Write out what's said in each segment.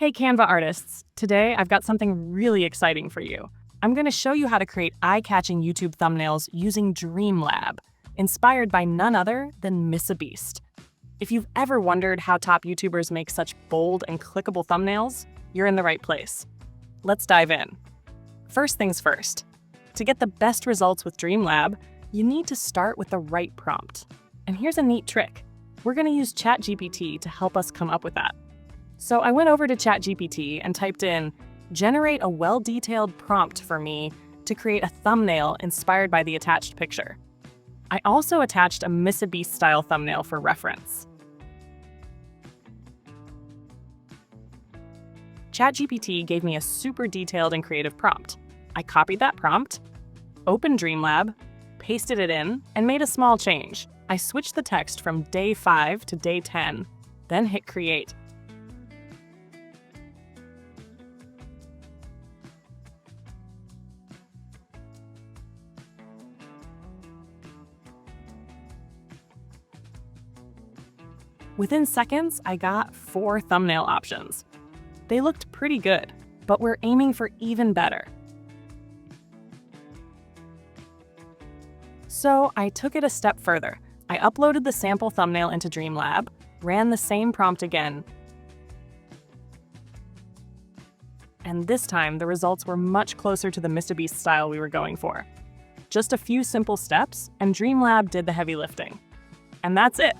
Hey Canva artists, today I've got something really exciting for you. I'm going to show you how to create eye-catching YouTube thumbnails using Dreamlab, inspired by none other than MrBeast. If you've ever wondered how top YouTubers make such bold and clickable thumbnails, you're in the right place. Let's dive in. First things first, to get the best results with Dreamlab, you need to start with the right prompt. And here's a neat trick. We're going to use ChatGPT to help us come up with that. So I went over to ChatGPT and typed in, generate a well-detailed prompt for me to create a thumbnail inspired by the attached picture. I also attached a MrBeast style thumbnail for reference. ChatGPT gave me a super detailed and creative prompt. I copied that prompt, opened Dreamlab, pasted it in, and made a small change. I switched the text from day 5 to day 10, then hit create. Within seconds, I got 4 thumbnail options. They looked pretty good, but we're aiming for even better. So I took it a step further. I uploaded the sample thumbnail into Dreamlab, ran the same prompt again, and this time the results were much closer to the MrBeast style we were going for. Just a few simple steps, and Dreamlab did the heavy lifting. And that's it.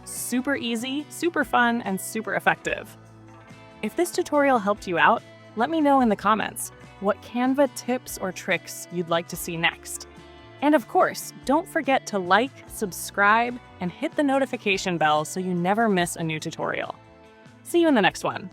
Super easy, super fun, and super effective. If this tutorial helped you out, let me know in the comments what Canva tips or tricks you'd like to see next. And of course, don't forget to like, subscribe, and hit the notification bell so you never miss a new tutorial. See you in the next one.